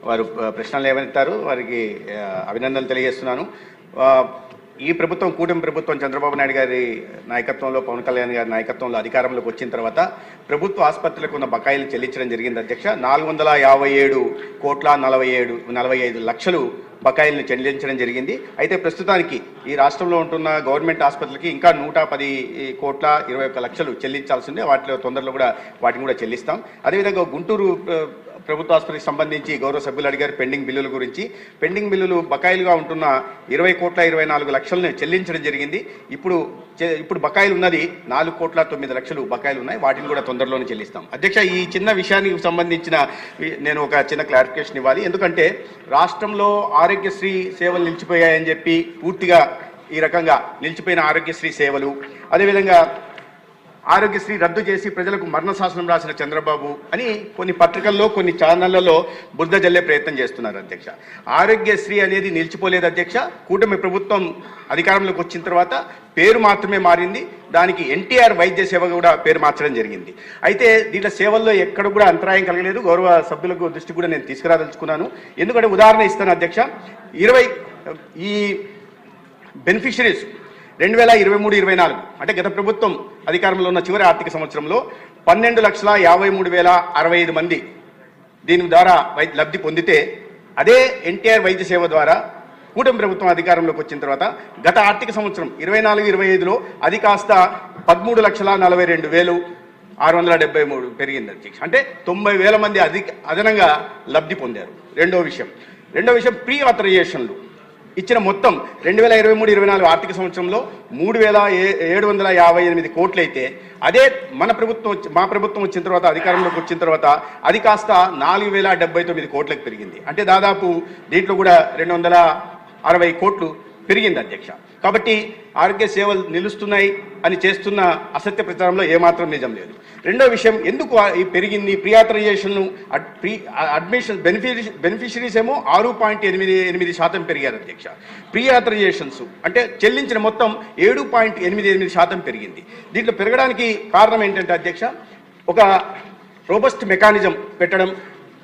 వారు ప్రశ్నలు లేవనెత్తారు. వారికి అభినందనలు తెలియజేస్తున్నాను. ఈ ప్రభుత్వం కూటమి ప్రభుత్వం చంద్రబాబు నాయుడు గారి నాయకత్వంలో, పవన్ కళ్యాణ్ గారి నాయకత్వంలో అధికారంలోకి వచ్చిన తర్వాత ప్రభుత్వ ఆసుపత్రులకు ఉన్న బకాయిలు చెల్లించడం జరిగింది అధ్యక్ష. 457,45 లక్షలు బకాయిలను చెల్లించడం జరిగింది. అయితే ప్రస్తుతానికి ఈ రాష్ట్రంలో ఉంటున్న గవర్నమెంట్ ఆసుపత్రులకి ఇంకా 110,21 లక్షలు చెల్లించాల్సిందే. వాటిలో తొందరలో కూడా వాటిని కూడా చెల్లిస్తాం. అదేవిధంగా గుంటూరు ప్రభుత్వ ఆసుపత్రికి సంబంధించి గౌరవ సభ్యులు అడిగారు పెండింగ్ బిల్లుల గురించి. పెండింగ్ బిల్లులు బకాయిలుగా ఉంటున్న 20,24 లక్షలను చెల్లించడం జరిగింది. ఇప్పుడు బకాయిలు ఉన్నది 4,09 లక్షలు బకాయిలు ఉన్నాయి. వాటిని కూడా తొందరలోనే చెల్లిస్తాం. అధ్యక్ష, ఈ చిన్న విషయానికి సంబంధించిన నేను ఒక చిన్న క్లారిఫికేషన్ ఇవ్వాలి. ఎందుకంటే రాష్ట్రంలో ఆరోగ్యశ్రీ సేవలు నిలిచిపోయాయని చెప్పి పూర్తిగా ఈ రకంగా నిలిచిపోయిన ఆరోగ్యశ్రీ సేవలు, అదేవిధంగా ఆరోగ్యశ్రీ రద్దు చేసి ప్రజలకు మరణ శాసనం రాసిన చంద్రబాబు అని కొన్ని పత్రికల్లో, కొన్ని ఛానళ్లలో బురద జల్లే ప్రయత్నం చేస్తున్నారు అధ్యక్ష. ఆరోగ్యశ్రీ అనేది నిలిచిపోలేదు అధ్యక్ష. కూటమి ప్రభుత్వం అధికారంలోకి వచ్చిన తర్వాత పేరు మాత్రమే మారింది. దానికి ఎన్టీఆర్ వైద్య సేవ కూడా పేరు మార్చడం జరిగింది. అయితే దీంట్లో సేవల్లో ఎక్కడ కూడా అంతరాయం కలగలేదు. గౌరవ సభ్యులకు దృష్టి కూడా నేను తీసుకురాదలుచుకున్నాను. ఎందుకంటే ఉదాహరణ ఇస్తాను అధ్యక్ష. ఈ బెనిఫిషరీస్ 2023-24 అంటే గత ప్రభుత్వం అధికారంలో ఉన్న చివరి ఆర్థిక సంవత్సరంలో 12,53,065 మంది దీని ద్వారా లబ్ధి పొందితే, అదే ఎన్టీఆర్ వైద్య సేవ ద్వారా కూటమి ప్రభుత్వం అధికారంలోకి వచ్చిన తర్వాత గత ఆర్థిక సంవత్సరం 24-25లో అది కాస్త 13,42,673 పెరిగింది అధ్యక్ష. అంటే 90,000 మంది అదనంగా లబ్ధి పొందారు. రెండో విషయం ప్రీ ఆథరైజేషన్లు ఇచ్చిన మొత్తం 2023-24 ఆర్థిక సంవత్సరంలో 3,758 కోట్లు అయితే, అదే మా ప్రభుత్వం వచ్చిన తర్వాత అధికారంలోకి వచ్చిన తర్వాత అది కాస్త 4,079 కోట్లకు పెరిగింది. అంటే దాదాపు దీంట్లో కూడా 260 కోట్లు పెరిగింది అధ్యక్ష. కాబట్టి ఆరోగ్య సేవలు నిలుస్తున్నాయి అని చేస్తున్న అసత్య ప్రచారంలో ఏమాత్రం నిజం లేదు. రెండో విషయం, ఎందుకు ఈ పెరిగింది ప్రీ ఆథరైజేషన్, అడ్మిషన్ బెనిఫిషరీస్ ఏమో 6.88% పెరిగారు అధ్యక్ష. ప్రీ ఆథరైజేషన్స్ అంటే చెల్లించిన మొత్తం 7.88% పెరిగింది. దీంట్లో పెరగడానికి కారణం ఏంటంటే అధ్యక్ష, ఒక రోబస్ట్ మెకానిజం పెట్టడం,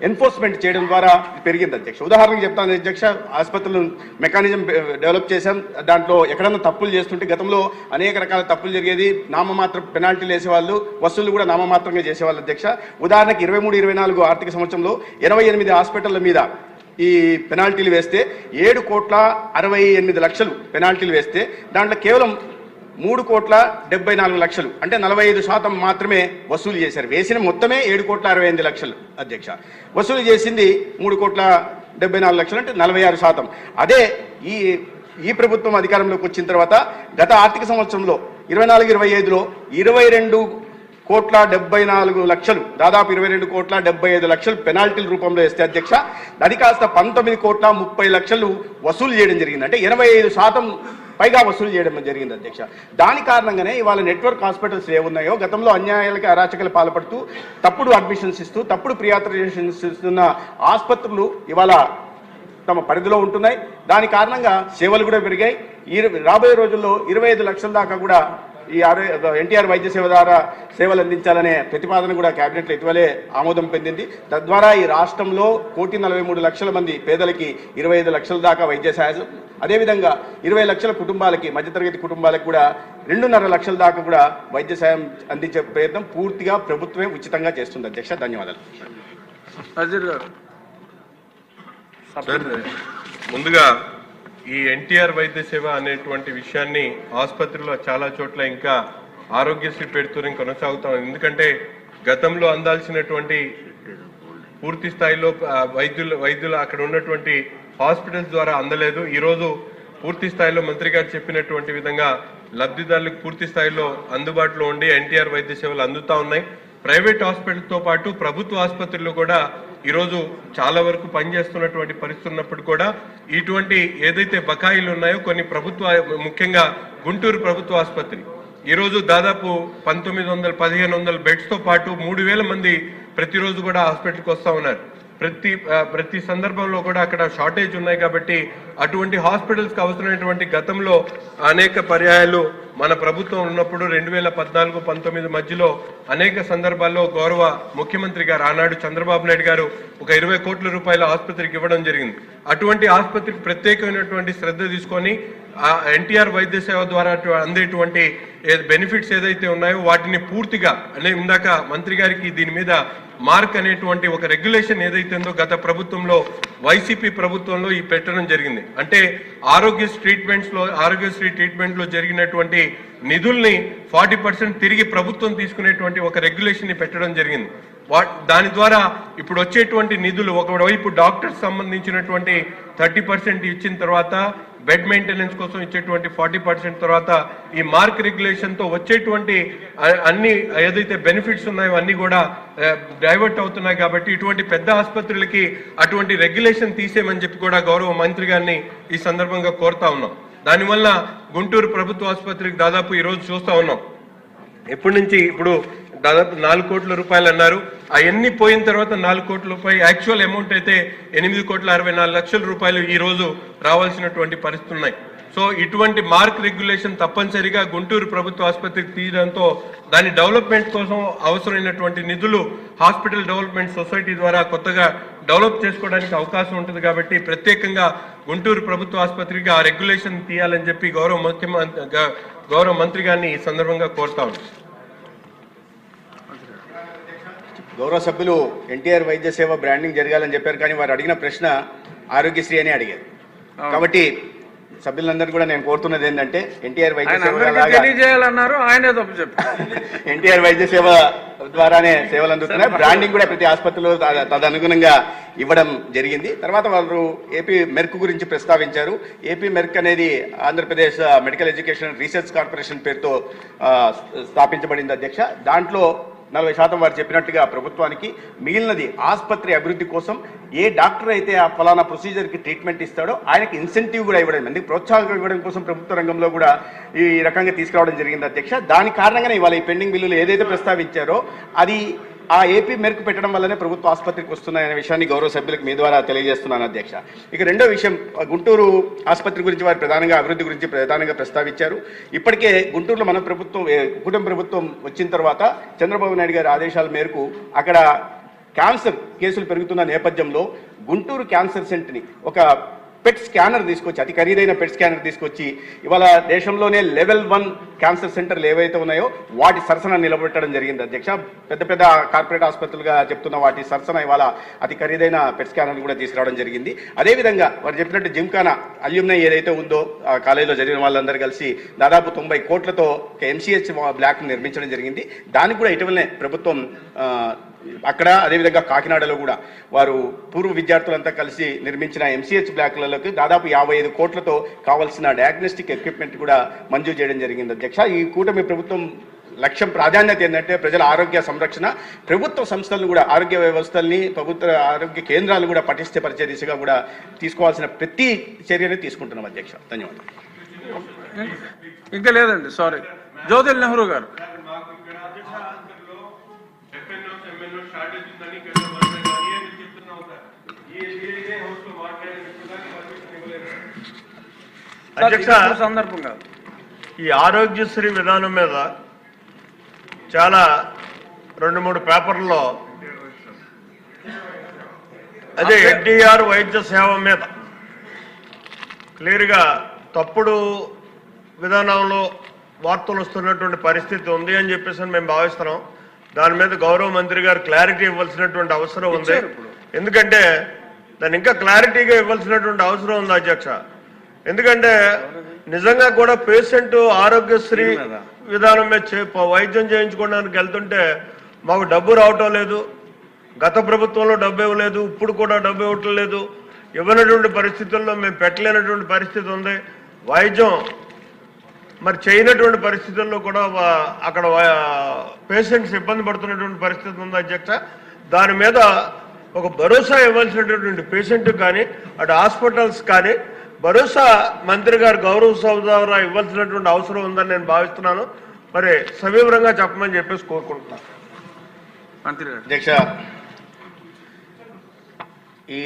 ఎన్ఫోర్స్మెంట్ చేయడం ద్వారా పెరిగింది అధ్యక్ష. ఉదాహరణకు చెప్తాను అధ్యక్ష, ఆసుపత్రులు మెకానిజం డెవలప్ చేశాం. దాంట్లో ఎక్కడన్నా తప్పులు చేస్తుంటే గతంలో అనేక రకాల తప్పులు జరిగేది. నామమాత్రం పెనాల్టీలు వేసేవాళ్ళు, వసూళ్లు కూడా నామమాత్రంగా చేసేవాళ్ళు అధ్యక్ష. ఉదాహరణకి 23-24 ఆర్థిక సంవత్సరంలో 88 హాస్పిటళ్ల మీద ఈ పెనాల్టీలు వేస్తే 7,68 లక్షలు పెనాల్టీలు వేస్తే దాంట్లో కేవలం 3,74 లక్షలు అంటే 45% మాత్రమే వసూలు చేశారు. వేసిన మొత్తమే 7,65 లక్షలు అధ్యక్ష. వసూలు చేసింది 3,74 లక్షలు అంటే 46%. అదే ఈ ప్రభుత్వం అధికారంలోకి వచ్చిన తర్వాత గత ఆర్థిక సంవత్సరంలో 24-25లో 22,74 లక్షలు, దాదాపు 22,75 లక్షలు పెనాల్టీల రూపంలో వేస్తే అధ్యక్ష, అది కాస్త 19,30 లక్షలు వసూలు చేయడం జరిగింది. అంటే 85% పైగా వసూలు చేయడం జరిగింది అధ్యక్ష. దాని కారణంగానే ఇవాళ నెట్వర్క్ హాస్పిటల్స్ ఏమున్నాయో గతంలో అన్యాయాలకి, అరాచకాలు పాల్పడుతూ తప్పుడు అడ్మిషన్స్ ఇస్తూ తప్పుడు ప్రీ ఆథరైజేషన్స్ ఇస్తున్న ఆసుపత్రులు ఇవాళ తమ పరిధిలో ఉంటున్నాయి. దాని కారణంగా సేవలు కూడా పెరిగాయి. రాబోయే రోజుల్లో 25 లక్షల దాకా కూడా ఈ ఎన్టీఆర్ వైద్య సేవ ద్వారా సేవలు అందించాలనే ప్రతిపాదన కూడా కేబినెట్లో ఇటీవలే ఆమోదం పొందింది. తద్వారా ఈ రాష్ట్రంలో 1,43,00,000 మంది పేదలకి 25 లక్షల దాకా వైద్య సహాయం, అదేవిధంగా 20 లక్షల కుటుంబాలకి, మధ్యతరగతి కుటుంబాలకు కూడా 2.5 లక్షల దాకా కూడా వైద్య సాయం అందించే ప్రయత్నం పూర్తిగా ప్రభుత్వమే ఉచితంగా చేస్తుంది అధ్యక్ష. ధన్యవాదాలు. ముందుగా ఈ ఎన్టీఆర్ వైద్య సేవ అనేటువంటి విషయాన్ని ఆసుపత్రిలో చాలా చోట్ల ఇంకా ఆరోగ్యశ్రీ పెడుతూనే కొనసాగుతాం. ఎందుకంటే గతంలో అందాల్సినటువంటి పూర్తి స్థాయిలో వైద్యులు అక్కడ ఉన్నటువంటి హాస్పిటల్స్ ద్వారా అందలేదు. ఈరోజు పూర్తి స్థాయిలో మంత్రి గారు చెప్పినటువంటి విధంగా లబ్ధిదారులకు పూర్తి స్థాయిలో అందుబాటులో ఉండి ఎన్టీఆర్ వైద్య సేవలు అందుతా ఉన్నాయి. ప్రైవేట్ హాస్పిటల్తో పాటు ప్రభుత్వ ఆసుపత్రులు కూడా ఈరోజు చాలా వరకు పనిచేస్తున్నటువంటి పరిస్థితి ఉన్నప్పుడు కూడా ఇటువంటి ఏదైతే బకాయిలు ఉన్నాయో కొన్ని ప్రభుత్వ, ముఖ్యంగా గుంటూరు ప్రభుత్వ ఆసుపత్రి ఈరోజు దాదాపు 1,900-1,500 బెడ్స్తో పాటు 3,000 మంది ప్రతిరోజు కూడా హాస్పిటల్కి వస్తూ ఉన్నారు. ప్రతి సందర్భంలో కూడా అక్కడ షార్టేజ్ ఉన్నాయి కాబట్టి అటువంటి హాస్పిటల్స్కి అవసరమైనటువంటి గతంలో అనేక పర్యాయాలు మన ప్రభుత్వం ఉన్నప్పుడు 2014-19 మధ్యలో అనేక సందర్భాల్లో గౌరవ ముఖ్యమంత్రి గారు ఆనాడు చంద్రబాబు నాయుడు గారు ఒక 20 కోట్ల రూపాయల ఆసుపత్రికి ఇవ్వడం జరిగింది. అటువంటి ఆసుపత్రికి ప్రత్యేకమైనటువంటి శ్రద్ధ తీసుకొని ఆ ఎన్టీఆర్ వైద్య సేవ ద్వారా అందేటువంటి బెనిఫిట్స్ ఏదైతే ఉన్నాయో వాటిని పూర్తిగా ఇందాక మంత్రి గారికి దీని మీద మార్క్ అనేటువంటి ఒక రెగ్యులేషన్ ఏదైతే ఉందో గత ప్రభుత్వంలో వైసీపీ ప్రభుత్వంలో ఈ పెట్టడం జరిగింది. అంటే ఆరోగ్యశ్రీ ట్రీట్మెంట్లో జరిగినటువంటి నిధుల్ని 40% తిరిగి ప్రభుత్వం తీసుకునేటువంటి ఒక రెగ్యులేషన్ ని పెట్టడం జరిగింది. దాని ద్వారా ఇప్పుడు వచ్చేటువంటి నిధులు ఒకవైపు డాక్టర్స్ సంబంధించినటువంటి 30% ఇచ్చిన తర్వాత బెడ్ మెయింటెనెన్స్ కోసం ఇచ్చేటువంటి 40% తర్వాత ఈ మార్క్ రెగ్యులేషన్ తో వచ్చేటువంటి అన్ని ఏదైతే బెనిఫిట్స్ ఉన్నాయో అన్ని కూడా డైవర్ట్ అవుతున్నాయి. కాబట్టి ఇటువంటి పెద్ద ఆసుపత్రులకి అటువంటి రెగ్యులేషన్ తీసేయమని చెప్పి కూడా గౌరవ మంత్రి గారిని ఈ సందర్భంగా కోరుతా ఉన్నాం. దానివల్ల గుంటూరు ప్రభుత్వ ఆసుపత్రికి దాదాపు ఈరోజు చూస్తా ఉన్నాం ఎప్పటి నుంచి ఇప్పుడు దాదాపు 4 కోట్ల రూపాయలు అన్నారు. అవన్నీ పోయిన తర్వాత 4 కోట్ల రూపాయలు యాక్చువల్ అమౌంట్ అయితే 8,64,00,000 రూపాయలు ఈ రోజు రావాల్సినటువంటి పరిస్థితులు ఉన్నాయి. సో ఇటువంటి మార్క్ రెగ్యులేషన్ తప్పనిసరిగా గుంటూరు ప్రభుత్వ ఆసుపత్రికి తీయడంతో దాని డెవలప్మెంట్ కోసం అవసరమైనటువంటి నిధులు హాస్పిటల్ డెవలప్మెంట్ సొసైటీ ద్వారా కొత్తగా డెవలప్ చేసుకోవడానికి అవకాశం ఉంటుంది. కాబట్టి ప్రత్యేకంగా గుంటూరు ప్రభుత్వ ఆసుపత్రికి ఆ రెగ్యులేషన్ తీయాలని చెప్పి గౌరవ మంత్రి గారిని ఈ సందర్భంగా కోరుతా ఉన్నాం. గౌరవ సభ్యులు ఎన్టీఆర్ వైద్య సేవ బ్రాండింగ్ జరగాలని చెప్పారు, కానీ వారు అడిగిన ప్రశ్న ఆరోగ్యశ్రీ అని అడిగారు. కాబట్టి సభ్యులందరూ కూడా నేను కోరుతున్నది ఏంటంటే ఎన్టీఆర్ వైద్య ఎన్టీఆర్ వైద్య సేవ ద్వారానే సేవలు అందుతున్నాయి. బ్రాండింగ్ కూడా ప్రతి ఆసుపత్రిలో తదనుగుణంగా ఇవ్వడం జరిగింది. తర్వాత వారు ఏపీ మెర్క్ గురించి ప్రస్తావించారు. ఏపీ మెర్క్ అనేది Andhra Pradesh medical education research corporation పేరుతో స్థాపించబడింది అధ్యక్ష. దాంట్లో 40% వారు చెప్పినట్టుగా ప్రభుత్వానికి మిగిలినది ఆసుపత్రి అభివృద్ధి కోసం ఏ డాక్టర్ అయితే ఆ ఫలానా ప్రొసీజర్కి ట్రీట్మెంట్ ఇస్తాడో ఆయనకి ఇన్సెంటివ్ కూడా ఇవ్వడం, అందుకు ప్రోత్సాహం ఇవ్వడం కోసం ప్రభుత్వ రంగంలో కూడా ఈ రకంగా తీసుకురావడం జరిగింది అధ్యక్ష. దాని కారణంగానే ఇవాళ ఈ పెండింగ్ బిల్లులు ఏదైతే ప్రస్తావించారో అది ఆ ఏపీ మెరుకు పెట్టడం వల్లనే ప్రభుత్వ ఆసుపత్రికి వస్తున్నాయనే విషయాన్ని గౌరవ సభ్యులకు మీ ద్వారా తెలియజేస్తున్నాను అధ్యక్ష. ఇక రెండో విషయం, గుంటూరు ఆసుపత్రి గురించి వారు ప్రధానంగా అభివృద్ధి గురించి ప్రధానంగా ప్రస్తావించారు. ఇప్పటికే గుంటూరులో మన ప్రభుత్వం కుటుంబ ప్రభుత్వం వచ్చిన తర్వాత చంద్రబాబు నాయుడు గారి ఆదేశాల మేరకు అక్కడ క్యాన్సర్ కేసులు పెరుగుతున్న నేపథ్యంలో గుంటూరు క్యాన్సర్ సెంటర్ని ఒక పెట్ స్కానర్ తీసుకొచ్చి, అతి ఖరీదైన పెట్ స్కానర్ తీసుకొచ్చి ఇవాళ దేశంలోనే లెవెల్ 1 క్యాన్సర్ సెంటర్లు ఏవైతే ఉన్నాయో వాటి సరసన నిలబెట్టడం జరిగింది అధ్యక్ష. పెద్ద పెద్ద కార్పొరేట్ ఆసుపత్రులుగా చెప్తున్న వాటి సరసన ఇవాళ అతి ఖరీదైన పెట్ స్కానర్ కూడా తీసుకురావడం జరిగింది. అదేవిధంగా వారు చెప్పినట్టు జిమ్ఖానా అల్యూమినై ఏదైతే ఉందో ఆ కాలేజీలో జరిగిన వాళ్ళందరూ కలిసి దాదాపు 90 కోట్లతో MCH బ్లాక్ నిర్మించడం జరిగింది. దానికి కూడా ఇటీవలనే ప్రభుత్వం అక్కడ అదేవిధంగా కాకినాడలో కూడా వారు పూర్వ విద్యార్థులంతా కలిసి నిర్మించిన MCH బ్లాక్లలోకి దాదాపు 55 కోట్లతో కావాల్సిన డయాగ్నోస్టిక్ ఎక్విప్మెంట్ కూడా మంజూరు చేయడం జరిగింది అధ్యక్ష. ఈ కూటమి ప్రభుత్వం లక్ష్యం ప్రాధాన్యత ఏంటంటే ప్రజల ఆరోగ్య సంరక్షణ, ప్రభుత్వ సంస్థలను కూడా ఆరోగ్య వ్యవస్థల్ని ప్రభుత్వ ఆరోగ్య కేంద్రాలు కూడా పటిష్టపరిచే దిశగా కూడా తీసుకోవాల్సిన ప్రతి చర్యని తీసుకుంటున్నాం అధ్యక్ష. ధన్యవాదాలు. ఇంకా లేదండి, సారీ. జ్యోతిల్ నెహ్రూ గారు. అధ్యక్ష, సందర్భంగా ఈ ఆరోగ్యశ్రీ విధానం మీద చాలా 2-3 పేపర్లలో అదే ఎన్టీఆర్ వైద్య సేవ మీద క్లియర్గా తప్పుడు విధానంలో వార్తలు వస్తున్నటువంటి పరిస్థితి ఉంది అని చెప్పేసి మేము భావిస్తున్నాం. దాని మీద గౌరవ మంత్రి గారు క్లారిటీ ఇవ్వాల్సినటువంటి అవసరం ఉంది. ఎందుకంటే దాన్ని ఇంకా క్లారిటీగా ఇవ్వాల్సినటువంటి అవసరం ఉంది అధ్యక్ష. ఎందుకంటే నిజంగా కూడా పేషెంట్ ఆరోగ్యశ్రీ విధానం మీద వైద్యం చేయించుకోవడానికి వెళ్తుంటే మాకు డబ్బు రావటం లేదు, గత ప్రభుత్వంలో డబ్బు ఇవ్వలేదు, ఇప్పుడు కూడా డబ్బు ఇవ్వటం లేదు, ఇవ్వనటువంటి పరిస్థితుల్లో మేము పెట్టలేనటువంటి పరిస్థితి ఉంది. వైద్యం మరి చేయనటువంటి పరిస్థితుల్లో కూడా అక్కడ పేషెంట్స్ ఇబ్బంది పడుతున్నటువంటి పరిస్థితి ఉంది అధ్యక్ష. దాని మీద ఒక భరోసా ఇవ్వాల్సినటువంటి పేషెంట్ కానీ అటు హాస్పిటల్స్ కానీ భరోసా మంత్రి గారు గౌరవ సభ ద్వారా ఇవ్వాల్సినటువంటి అవసరం ఉందని నేను భావిస్తున్నాను. మరి సవివరంగా చెప్పమని చెప్పేసి కోరుకుంటున్నాను మంత్రి గారు. అధ్యక్ష, ఈ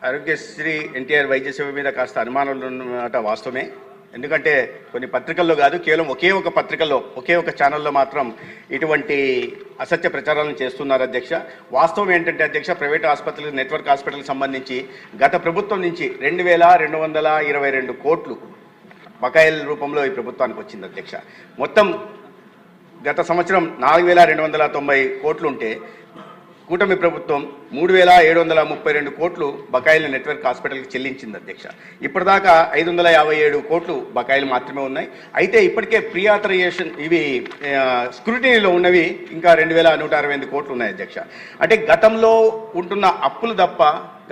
ఆరోగ్యశ్రీ ఎన్టీఆర్ వైద్య సేవ మీద కాస్త అనుమానాలు ఉన్నమాట వాస్తవమే. ఎందుకంటే కొన్ని పత్రికల్లో కాదు, కేవలం ఒకే ఒక పత్రికల్లో, ఒకే ఒక ఛానల్లో మాత్రం ఇటువంటి అసత్య ప్రచారాలను చేస్తున్నారు అధ్యక్ష. వాస్తవం ఏంటంటే అధ్యక్ష, ప్రైవేట్ ఆసుపత్రులు, నెట్వర్క్ హాస్పిటల్కి సంబంధించి గత ప్రభుత్వం నుంచి 2,222 కోట్లు బకాయిల రూపంలో ఈ ప్రభుత్వానికి వచ్చింది అధ్యక్ష. మొత్తం గత సంవత్సరం 4,290 కోట్లు ఉంటే కూటమి ప్రభుత్వం 3,732 కోట్లు బకాయిల నెట్వర్క్ హాస్పిటల్కి చెల్లించింది అధ్యక్ష. ఇప్పటిదాకా 557 కోట్లు బకాయిలు మాత్రమే ఉన్నాయి. అయితే ఇప్పటికే ప్రీ ఆథరైజేషన్ ఇవి స్క్రూటినీలో ఉన్నవి ఇంకా 2,168 కోట్లు ఉన్నాయి అధ్యక్ష. అంటే గతంలో ఉంటున్న అప్పులు తప్ప,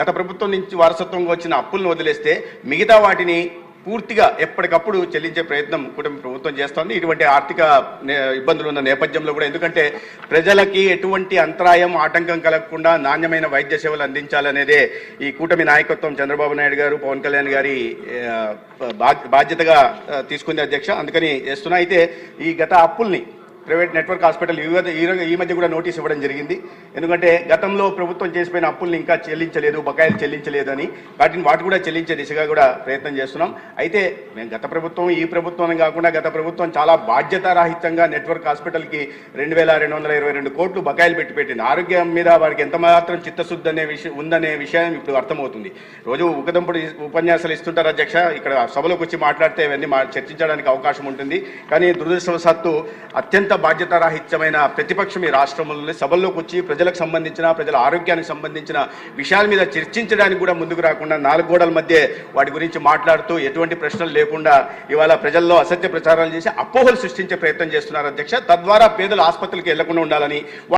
గత ప్రభుత్వం నుంచి వారసత్వంగా వచ్చిన అప్పులను వదిలేస్తే మిగతా వాటిని పూర్తిగా ఎప్పటికప్పుడు చెల్లించే ప్రయత్నం కూటమి ప్రభుత్వం చేస్తోంది. ఇటువంటి ఆర్థిక ఇబ్బందులు ఉన్న నేపథ్యంలో కూడా, ఎందుకంటే ప్రజలకి ఎటువంటి అంతరాయం, ఆటంకం కలగకుండా నాణ్యమైన వైద్య సేవలు అందించాలనేదే ఈ కూటమి నాయకత్వం చంద్రబాబు నాయుడు గారు, పవన్ కళ్యాణ్ గారి బాధ్యతగా తీసుకుంది అధ్యక్ష. అందుకని చేస్తున్నా. అయితే ఈ గత అప్పుల్ని ప్రైవేట్ నెట్వర్క్ హాస్పిటల్ ఈ మధ్య కూడా నోటీస్ ఇవ్వడం జరిగింది. ఎందుకంటే గతంలో ప్రభుత్వం చేసిపోయిన అప్పుల్ని ఇంకా చెల్లించలేదు, బకాయిలు చెల్లించలేదు అని, వాటి కూడా చెల్లించే దిశగా కూడా ప్రయత్నం చేస్తున్నాం. అయితే మేము గత ప్రభుత్వం, ఈ ప్రభుత్వం కాకుండా గత ప్రభుత్వం చాలా బాధ్యతారాహిత్యంగా నెట్వర్క్ హాస్పిటల్కి 2,222 కోట్లు బకాయిలు పెట్టింది. ఆరోగ్యం మీద వారికి ఎంత మాత్రం చిత్తశుద్ధి అనే విషయం ఉందనే విషయం ఇప్పుడు అర్థమవుతుంది. రోజు ఉకదంపుడు ఉపన్యాసాలు ఇస్తుంటారు అధ్యక్ష. ఇక్కడ సభలోకి వచ్చి మాట్లాడితే ఇవన్నీ చర్చించడానికి అవకాశం ఉంటుంది. కానీ దురదృష్టవశాత్తు అత్యంత బాధ్యతారాహిత్యమైన ప్రతిపక్షం ఈ రాష్ట్రంలో సభల్లోకి వచ్చి ప్రజలకు సంబంధించిన, ప్రజల ఆరోగ్యానికి సంబంధించిన విషయాల మీద చర్చించడానికి కూడా ముందుకు రాకుండా 4 గోడల మధ్య వాటి గురించి మాట్లాడుతూ ఎటువంటి ప్రశ్నలు లేకుండా ఇవాళ ప్రజల్లో అసత్య ప్రచారాలు చేసి అపోహలు సృష్టించే ప్రయత్నం చేస్తున్నారు అధ్యక్ష. తద్వారా పేదలు ఆసుపత్రులకు వెళ్లకుండా ఉండాలని